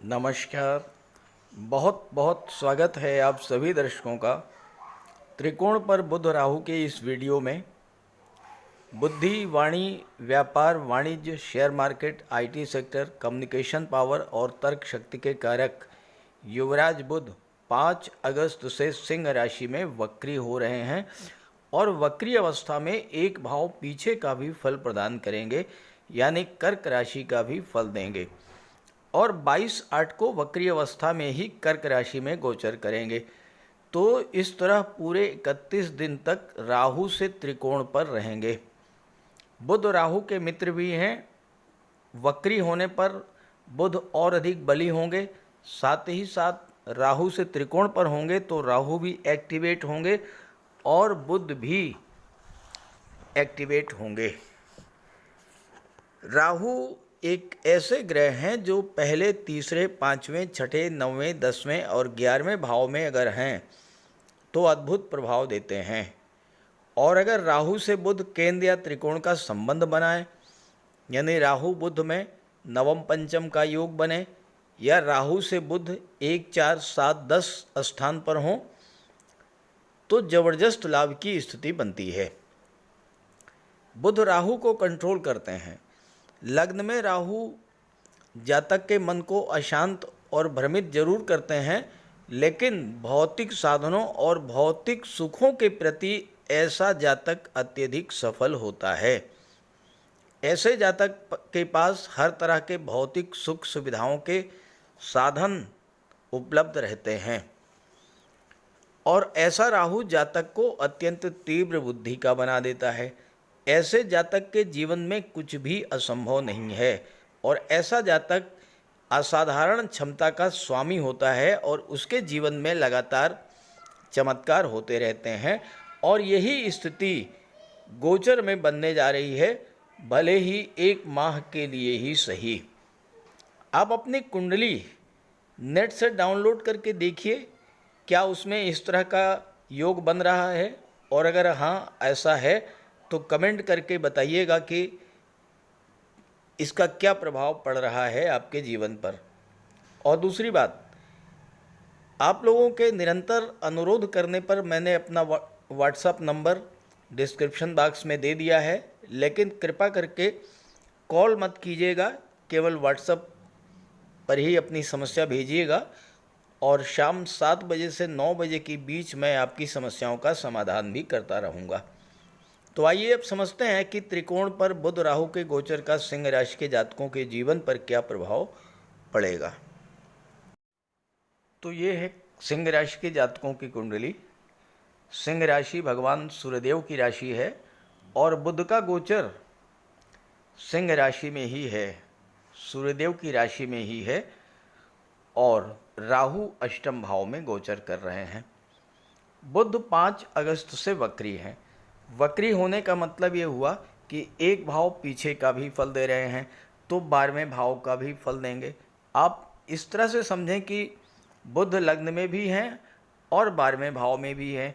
नमस्कार। बहुत बहुत स्वागत है आप सभी दर्शकों का त्रिकोण पर बुध राहु के इस वीडियो में। बुद्धि, वाणी, व्यापार, वाणिज्य, share market, IT sector, communication power और तर्क शक्ति के कारक युवराज बुध 5 अगस्त से सिंह राशि में वक्री हो रहे हैं और वक्री अवस्था में एक भाव पीछे का भी फल प्रदान करेंगे, यानी कर्क राशि का भी फल देंगे और 22/8 को वक्री अवस्था में ही कर्क राशि में गोचर करेंगे। तो इस तरह पूरे 31 दिन तक राहु से त्रिकोण पर रहेंगे। बुध राहु के मित्र भी हैं। वक्री होने पर बुध और अधिक बली होंगे, साथ ही साथ राहु से त्रिकोण पर होंगे तो राहु भी एक्टिवेट होंगे और बुध भी एक्टिवेट होंगे। राहु एक ऐसे ग्रह हैं जो पहले, तीसरे, पाँचवें, छठे, नौवें, 10वें और 11वें भाव में अगर हैं तो अद्भुत प्रभाव देते हैं। और अगर राहु से बुध केंद्र या त्रिकोण का संबंध बनाए, यानी राहु बुध में नवम पंचम का योग बने या राहु से बुध 1, 4, 7, 10 स्थान पर हों तो जबरदस्त लाभ की स्थिति बनती है। बुध राहु को कंट्रोल करते हैं। लग्न में राहु जातक के मन को अशांत और भ्रमित जरूर करते हैं, लेकिन भौतिक साधनों और भौतिक सुखों के प्रति ऐसा जातक अत्यधिक सफल होता है। ऐसे जातक के पास हर तरह के भौतिक सुख सुविधाओं के साधन उपलब्ध रहते हैं और ऐसा राहु जातक को अत्यंत तीव्र बुद्धि का बना देता है। ऐसे जातक के जीवन में कुछ भी असंभव नहीं है और ऐसा जातक असाधारण क्षमता का स्वामी होता है और उसके जीवन में लगातार चमत्कार होते रहते हैं और यही स्थिति गोचर में बनने जा रही है, भले ही 1 माह के लिए ही सही। आप अपनी कुंडली नेट से डाउनलोड करके देखिए, क्या उसमें इस तरह का योग बन रहा है, और अगर हाँ ऐसा है तो कमेंट करके बताइएगा कि इसका क्या प्रभाव पड़ रहा है आपके जीवन पर। और दूसरी बात, आप लोगों के निरंतर अनुरोध करने पर मैंने अपना व्हाट्सएप नंबर डिस्क्रिप्शन बॉक्स में दे दिया है, लेकिन कृपा करके कॉल मत कीजिएगा, केवल व्हाट्सएप पर ही अपनी समस्या भेजिएगा और शाम 7 बजे से 9 बजे के बीच मैं आपकी समस्याओं का समाधान भी करता रहूँगा। तो आइए अब समझते हैं कि त्रिकोण पर बुध राहु के गोचर का सिंह राशि के जातकों के जीवन पर क्या प्रभाव पड़ेगा। तो ये है सिंह राशि के जातकों की कुंडली। सिंह राशि भगवान सूर्यदेव की राशि है और बुध का गोचर सिंह राशि में ही है, सूर्यदेव की राशि में ही है और राहु अष्टम भाव में गोचर कर रहे हैं। बुध 5 अगस्त से वक्री हैं। वक्री होने का मतलब ये हुआ कि एक भाव पीछे का भी फल दे रहे हैं तो 12वें भाव का भी फल देंगे। आप इस तरह से समझें कि बुध लग्न में भी हैं और 12वें भाव में भी हैं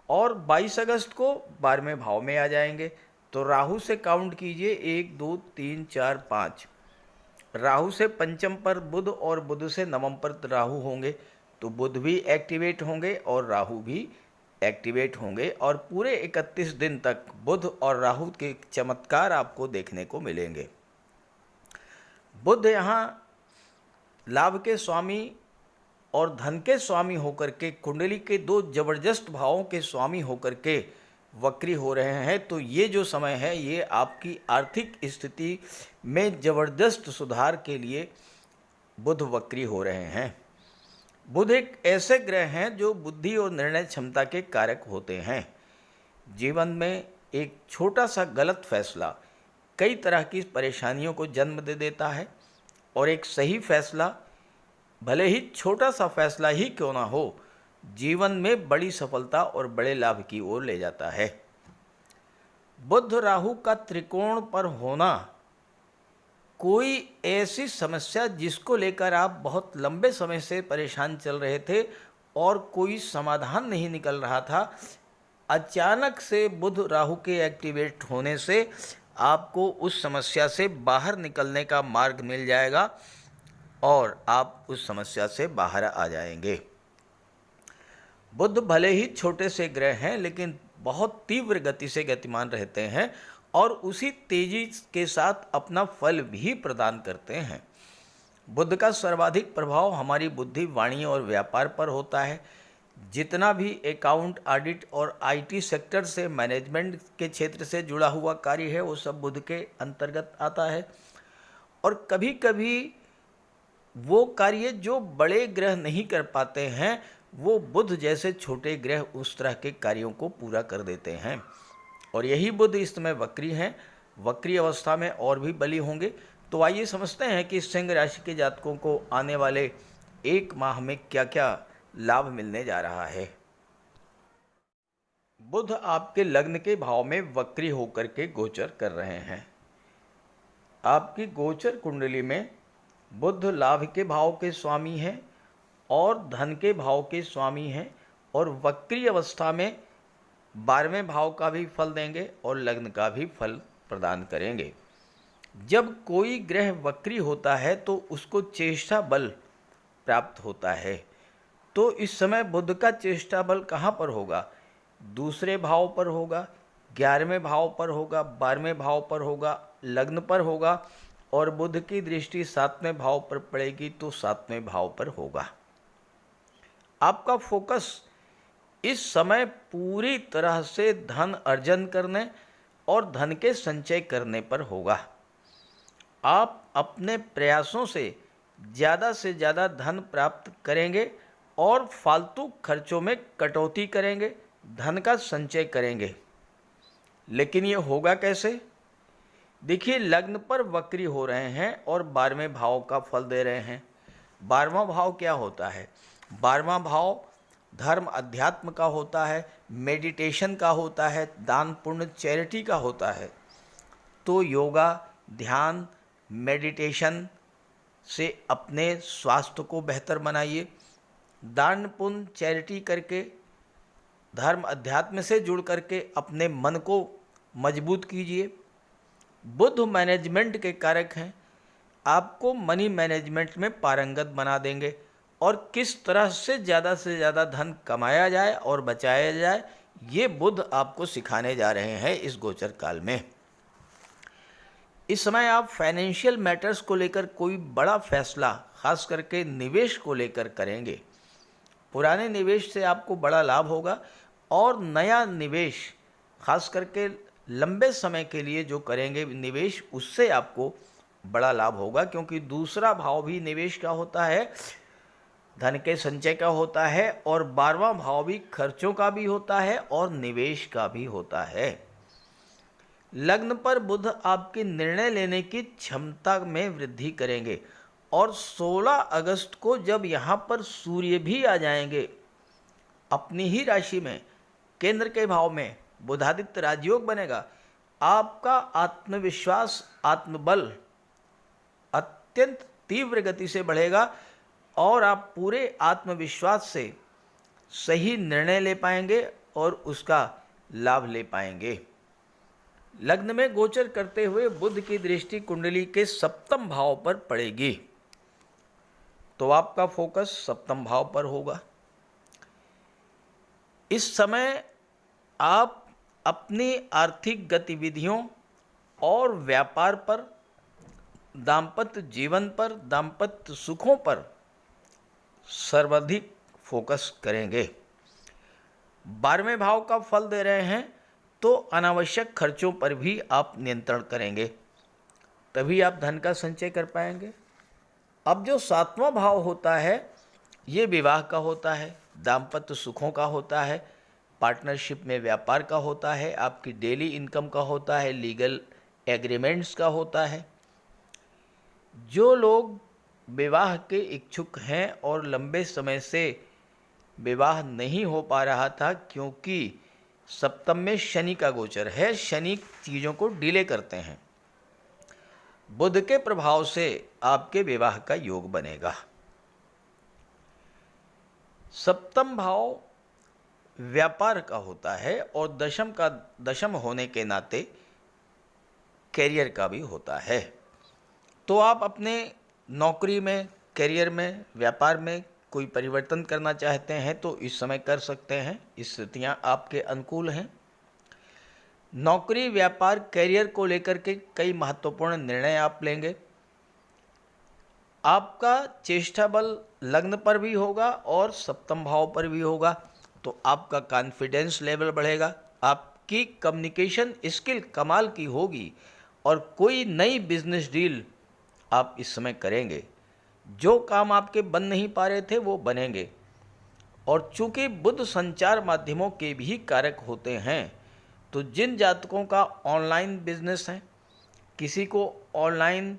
और 22 अगस्त को 12वें भाव में आ जाएंगे। तो राहु से काउंट कीजिए 1, 2, 3, 4, 5। राहु से पंचम पर बुध और बुध से नवम पर राहु होंगे तो बुध भी एक्टिवेट होंगे और राहु भी एक्टिवेट होंगे और पूरे 31 दिन तक बुध और राहु के चमत्कार आपको देखने को मिलेंगे। बुध यहाँ लाभ के स्वामी और धन के स्वामी होकर के, कुंडली के 2 जबरदस्त भावों के स्वामी होकर के वक्री हो रहे हैं। तो ये जो समय है ये आपकी आर्थिक स्थिति में जबरदस्त सुधार के लिए बुध वक्री हो रहे हैं। बुध एक ऐसे ग्रह हैं जो बुद्धि और निर्णय क्षमता के कारक होते हैं। जीवन में एक छोटा सा गलत फैसला कई तरह की परेशानियों को जन्म दे देता है और एक सही फैसला, भले ही छोटा सा फैसला ही क्यों ना हो, जीवन में बड़ी सफलता और बड़े लाभ की ओर ले जाता है। बुध राहु का त्रिकोण पर होना कोई ऐसी समस्या जिसको लेकर आप बहुत लंबे समय से परेशान चल रहे थे और कोई समाधान नहीं निकल रहा था, अचानक से बुध राहु के एक्टिवेट होने से आपको उस समस्या से बाहर निकलने का मार्ग मिल जाएगा और आप उस समस्या से बाहर आ जाएंगे। बुध भले ही छोटे से ग्रह हैं, लेकिन बहुत तीव्र गति से गतिमान रहते हैं और उसी तेजी के साथ अपना फल भी प्रदान करते हैं। बुध का सर्वाधिक प्रभाव हमारी बुद्धि, वाणी और व्यापार पर होता है। जितना भी अकाउंट, ऑडिट और आईटी सेक्टर से, मैनेजमेंट के क्षेत्र से जुड़ा हुआ कार्य है, वो सब बुध के अंतर्गत आता है। और कभी कभी वो कार्य जो बड़े ग्रह नहीं कर पाते हैं, वो बुध जैसे छोटे ग्रह उस तरह के कार्यों को पूरा कर देते हैं। और यही बुध इस समय वक्री हैं, वक्री अवस्था में और भी बली होंगे। तो आइए समझते हैं कि सिंह राशि के जातकों को आने वाले एक माह में क्या क्या लाभ मिलने जा रहा है। बुध आपके लग्न के भाव में वक्री होकर के गोचर कर रहे हैं। आपकी गोचर कुंडली में बुध लाभ के भाव के स्वामी हैं और धन के भाव के स्वामी हैं, और वक्री अवस्था में 12वें भाव का भी फल देंगे और लग्न का भी फल प्रदान करेंगे। जब कोई ग्रह वक्री होता है तो उसको चेष्टा बल प्राप्त होता है। तो इस समय बुध का चेष्टा बल कहाँ पर होगा? दूसरे भाव पर होगा, 11वें भाव पर होगा, 12वें भाव पर होगा, लग्न पर होगा, और बुध की दृष्टि 7वें भाव पर पड़ेगी तो 7वें भाव पर होगा। आपका फोकस इस समय पूरी तरह से धन अर्जन करने और धन के संचय करने पर होगा। आप अपने प्रयासों से ज़्यादा धन प्राप्त करेंगे और फालतू खर्चों में कटौती करेंगे, धन का संचय करेंगे। लेकिन ये होगा कैसे? देखिए, लग्न पर वक्री हो रहे हैं और 12वें भाव का फल दे रहे हैं। 12वां भाव क्या होता है? 12वां भाव धर्म अध्यात्म का होता है, मेडिटेशन का होता है, दान पुण्य चैरिटी का होता है। तो योगा, ध्यान, मेडिटेशन से अपने स्वास्थ्य को बेहतर बनाइए। दान पुण्य चैरिटी करके, धर्म अध्यात्म से जुड़ करके अपने मन को मजबूत कीजिए। बुध मैनेजमेंट के कारक हैं, आपको मनी मैनेजमेंट में पारंगत बना देंगे और किस तरह से ज़्यादा धन कमाया जाए और बचाया जाए, ये बुध आपको सिखाने जा रहे हैं इस गोचर काल में। इस समय आप फाइनेंशियल मैटर्स को लेकर कोई बड़ा फैसला, खास करके निवेश को लेकर करेंगे। पुराने निवेश से आपको बड़ा लाभ होगा और नया निवेश, खास करके लंबे समय के लिए जो करेंगे निवेश, उससे आपको बड़ा लाभ होगा, क्योंकि दूसरा भाव भी निवेश का होता है, धन के संचय का होता है, और 12वां भाव भी खर्चों का भी होता है और निवेश का भी होता है। लग्न पर बुध आपके निर्णय लेने की क्षमता में वृद्धि करेंगे और 16 अगस्त को जब यहाँ पर सूर्य भी आ जाएंगे अपनी ही राशि में, केंद्र के भाव में बुधादित्य राजयोग बनेगा, आपका आत्मविश्वास, आत्मबल अत्यंत तीव्र गति से बढ़ेगा और आप पूरे आत्मविश्वास से सही निर्णय ले पाएंगे और उसका लाभ ले पाएंगे। लग्न में गोचर करते हुए बुध की दृष्टि कुंडली के 7वें भाव पर पड़ेगी, तो आपका फोकस 7वें भाव पर होगा। इस समय आप अपनी आर्थिक गतिविधियों और व्यापार पर, दाम्पत्य जीवन पर, दाम्पत्य सुखों पर सर्वाधिक फोकस करेंगे। 12वें भाव का फल दे रहे हैं तो अनावश्यक खर्चों पर भी आप नियंत्रण करेंगे, तभी आप धन का संचय कर पाएंगे। अब जो 7वां भाव होता है, ये विवाह का होता है, दाम्पत्य सुखों का होता है, पार्टनरशिप में व्यापार का होता है, आपकी डेली इनकम का होता है, लीगल एग्रीमेंट्स का होता है। जो लोग विवाह के इच्छुक हैं और लंबे समय से विवाह नहीं हो पा रहा था, क्योंकि सप्तम में शनि का गोचर है, शनि चीज़ों को डिले करते हैं, बुध के प्रभाव से आपके विवाह का योग बनेगा। 7वां भाव व्यापार का होता है और दशम होने के नाते कैरियर का भी होता है। तो आप अपने नौकरी में, करियर में, व्यापार में कोई परिवर्तन करना चाहते हैं तो इस समय कर सकते हैं। स्थितियां आपके अनुकूल हैं। नौकरी, व्यापार, करियर को लेकर के कई महत्वपूर्ण निर्णय आप लेंगे। आपका चेष्टा बल लग्न पर भी होगा और सप्तम भाव पर भी होगा, तो आपका कॉन्फिडेंस लेवल बढ़ेगा। आपकी कम्युनिकेशन स्किल कमाल की होगी और कोई नई बिजनेस डील आप इस समय करेंगे। जो काम आपके बन नहीं पा रहे थे वो बनेंगे। और चूंकि बुध संचार माध्यमों के भी कारक होते हैं, तो जिन जातकों का ऑनलाइन बिजनेस है, किसी को ऑनलाइन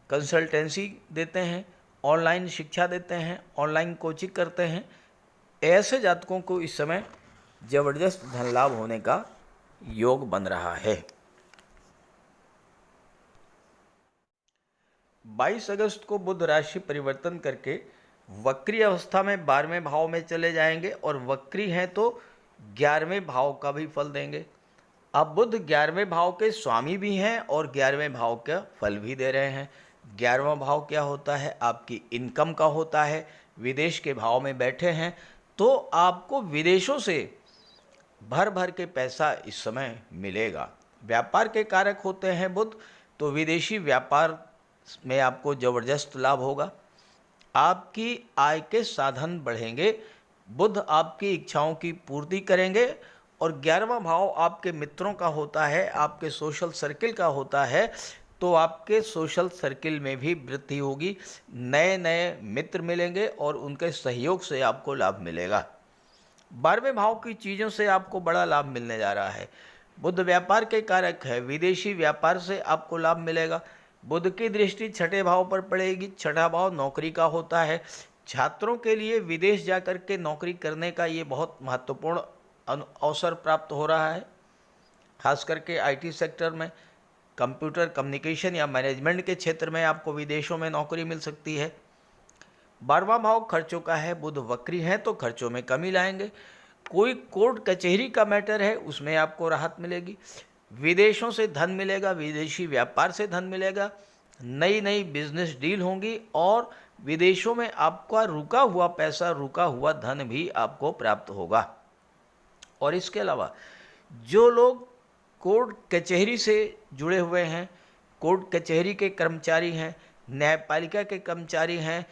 कंसल्टेंसी देते हैं, ऑनलाइन शिक्षा देते हैं, ऑनलाइन कोचिंग करते हैं, ऐसे जातकों को इस समय जबरदस्त धन लाभ होने का योग बन रहा है। 22 अगस्त को बुध राशि परिवर्तन करके वक्री अवस्था में 12वें भाव में चले जाएंगे और वक्री हैं तो 11वें भाव का भी फल देंगे। अब बुध 11वें भाव के स्वामी भी हैं और 11वें भाव का फल भी दे रहे हैं। 11वां भाव क्या होता है? आपकी इनकम का होता है। विदेश के भाव में बैठे हैं तो आपको विदेशों से भर भर के पैसा इस समय मिलेगा। व्यापार के कारक होते हैं बुध, तो विदेशी व्यापार में आपको ज़बरदस्त लाभ होगा। आपकी आय के साधन बढ़ेंगे। बुध आपकी इच्छाओं की पूर्ति करेंगे। और 11वां भाव आपके मित्रों का होता है, आपके सोशल सर्किल का होता है, तो आपके सोशल सर्किल में भी वृद्धि होगी। नए नए मित्र मिलेंगे और उनके सहयोग से आपको लाभ मिलेगा। 12वें भाव की चीज़ों से आपको बड़ा लाभ मिलने जा रहा है। बुध व्यापार के कारक है, विदेशी व्यापार से आपको लाभ मिलेगा। बुध की दृष्टि छठे भाव पर पड़ेगी। छठा भाव नौकरी का होता है। छात्रों के लिए विदेश जाकर के नौकरी करने का ये बहुत महत्वपूर्ण अवसर प्राप्त हो रहा है। खास करके आईटी सेक्टर में, कंप्यूटर कम्युनिकेशन या मैनेजमेंट के क्षेत्र में आपको विदेशों में नौकरी मिल सकती है। 12वां भाव खर्चों का है। बुध वक्री हैं तो खर्चों में कमी लाएंगे। कोई कोर्ट कचहरी का मैटर है उसमें आपको राहत मिलेगी। विदेशों से धन मिलेगा, विदेशी व्यापार से धन मिलेगा, नई नई बिजनेस डील होंगी और विदेशों में आपका रुका हुआ पैसा, रुका हुआ धन भी आपको प्राप्त होगा। और इसके अलावा जो लोग कोर्ट कचहरी से जुड़े हुए हैं, कोर्ट कचहरी के कर्मचारी हैं, न्यायपालिका के कर्मचारी हैं,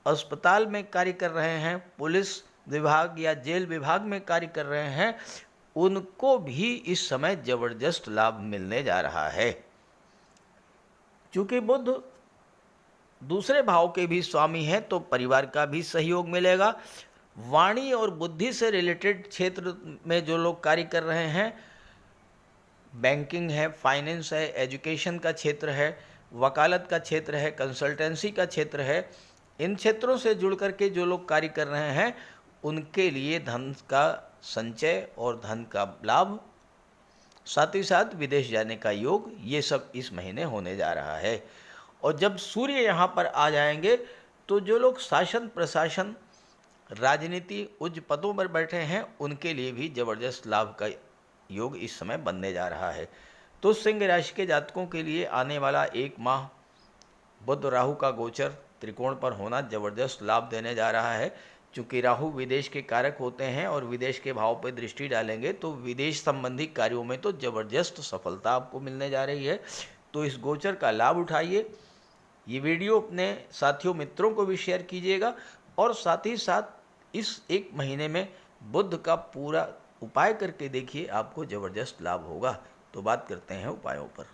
अस्पताल में कार्य कर रहे हैं, पुलिस विभाग या जेल विभाग में कार्य कर रहे हैं, उनको भी इस समय जबरदस्त लाभ मिलने जा रहा है। चूंकि बुध दूसरे भाव के भी स्वामी हैं तो परिवार का भी सहयोग मिलेगा। वाणी और बुद्धि से रिलेटेड क्षेत्र में जो लोग कार्य कर रहे हैं, बैंकिंग है, फाइनेंस है, एजुकेशन का क्षेत्र है, वकालत का क्षेत्र है, कंसल्टेंसी का क्षेत्र है, इन क्षेत्रों से जुड़ करके जो लोग कार्य कर रहे हैं उनके लिए धन का संचय और धन का लाभ, साथ ही साथ विदेश जाने का योग, ये सब इस महीने होने जा रहा है। और जब सूर्य यहाँ पर आ जाएंगे तो जो लोग शासन प्रशासन, राजनीति, उच्च पदों पर बैठे हैं उनके लिए भी जबरदस्त लाभ का योग इस समय बनने जा रहा है। तो सिंह राशि के जातकों के लिए आने वाला एक माह बुध राहु का गोचर त्रिकोण पर होना जबरदस्त लाभ देने जा रहा है। चूँकि राहु विदेश के कारक होते हैं और विदेश के भाव पर दृष्टि डालेंगे तो विदेश संबंधी कार्यों में तो जबरदस्त सफलता आपको मिलने जा रही है। तो इस गोचर का लाभ उठाइए। ये वीडियो अपने साथियों मित्रों को भी शेयर कीजिएगा और साथ ही साथ इस एक महीने में बुध का पूरा उपाय करके देखिए, आपको जबरदस्त लाभ होगा। तो बात करते हैं उपायों पर।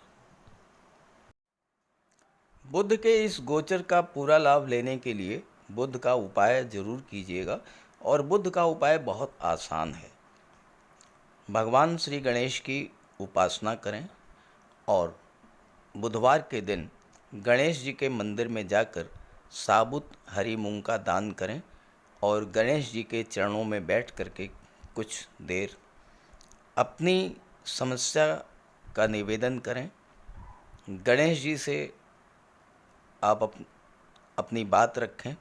बुध के इस गोचर का पूरा लाभ लेने के लिए बुध का उपाय जरूर कीजिएगा और बुध का उपाय बहुत आसान है। भगवान श्री गणेश की उपासना करें और बुधवार के दिन गणेश जी के मंदिर में जाकर साबुत हरी मूंग का दान करें और गणेश जी के चरणों में बैठ करके कुछ देर अपनी समस्या का निवेदन करें। गणेश जी से आप अपनी बात रखें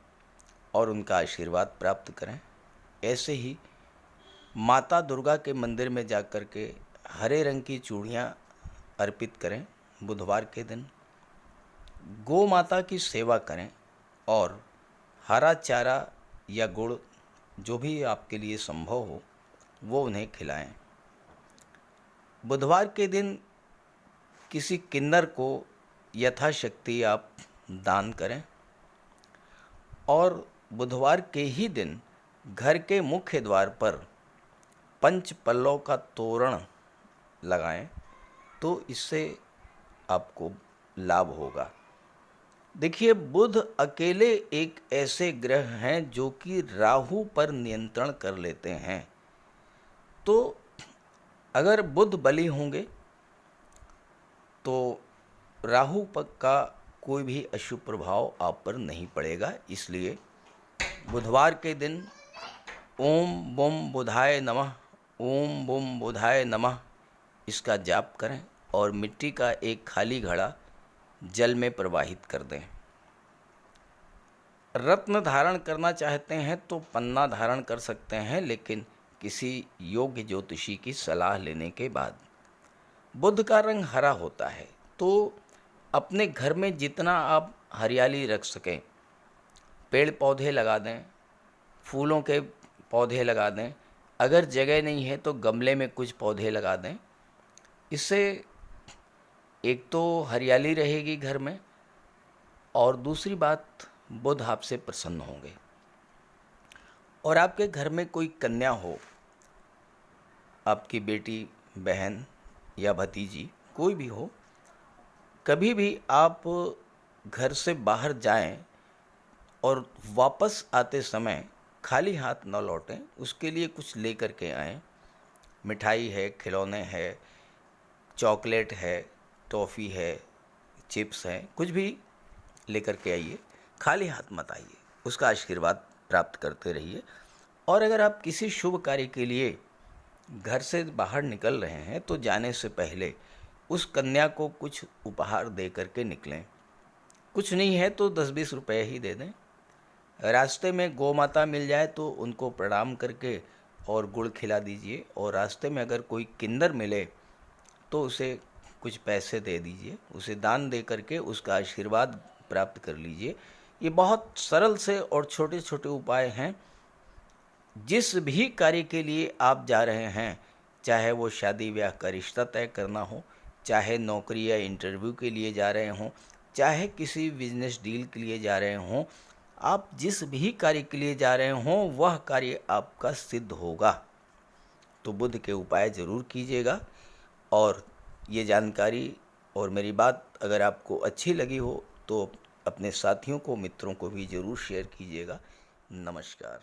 और उनका आशीर्वाद प्राप्त करें। ऐसे ही माता दुर्गा के मंदिर में जाकर के हरे रंग की चूड़ियाँ अर्पित करें। बुधवार के दिन गौ माता की सेवा करें और हरा चारा या गुड़ जो भी आपके लिए संभव हो वो उन्हें खिलाएं। बुधवार के दिन किसी किन्नर को यथाशक्ति आप दान करें और बुधवार के ही दिन घर के मुख्य द्वार पर पंच पल्लव का तोरण लगाएं तो इससे आपको लाभ होगा। देखिए, बुध अकेले एक ऐसे ग्रह हैं जो कि राहु पर नियंत्रण कर लेते हैं। तो अगर बुध बली होंगे तो राहु पर का कोई भी अशुभ प्रभाव आप पर नहीं पड़ेगा। इसलिए बुधवार के दिन ओम बुम बुधाय नमः, ओम बुम बुधाय नमः इसका जाप करें और मिट्टी का एक खाली घड़ा जल में प्रवाहित कर दें। रत्न धारण करना चाहते हैं तो पन्ना धारण कर सकते हैं, लेकिन किसी योग्य ज्योतिषी की सलाह लेने के बाद। बुध का रंग हरा होता है, तो अपने घर में जितना आप हरियाली रख सकें, पेड़ पौधे लगा दें, फूलों के पौधे लगा दें। अगर जगह नहीं है तो गमले में कुछ पौधे लगा दें। इससे एक तो हरियाली रहेगी घर में और दूसरी बात, बुध आपसे प्रसन्न होंगे। और आपके घर में कोई कन्या हो, आपकी बेटी, बहन या भतीजी कोई भी हो, कभी भी आप घर से बाहर जाएं और वापस आते समय खाली हाथ न लौटें, उसके लिए कुछ लेकर के आएं। मिठाई है, खिलौने है, चॉकलेट है, टॉफ़ी है, चिप्स हैं, कुछ भी लेकर के आइए। खाली हाथ मत आइए, उसका आशीर्वाद प्राप्त करते रहिए। और अगर आप किसी शुभ कार्य के लिए घर से बाहर निकल रहे हैं तो जाने से पहले उस कन्या को कुछ उपहार दे करके निकलें। कुछ नहीं है तो 10-20 रुपए ही दे दें। रास्ते में गौ माता मिल जाए तो उनको प्रणाम करके और गुड़ खिला दीजिए। और रास्ते में अगर कोई किन्नर मिले तो उसे कुछ पैसे दे दीजिए, उसे दान दे करके उसका आशीर्वाद प्राप्त कर लीजिए। ये बहुत सरल से और छोटे छोटे उपाय हैं। जिस भी कार्य के लिए आप जा रहे हैं, चाहे वो शादी ब्याह का रिश्ता तय करना हो, चाहे नौकरी या इंटरव्यू के लिए जा रहे हों, चाहे किसी बिजनेस डील के लिए जा रहे हों, आप जिस भी कार्य के लिए जा रहे हों वह कार्य आपका सिद्ध होगा। तो बुध के उपाय ज़रूर कीजिएगा। और ये जानकारी और मेरी बात अगर आपको अच्छी लगी हो तो अपने साथियों को, मित्रों को भी ज़रूर शेयर कीजिएगा। नमस्कार।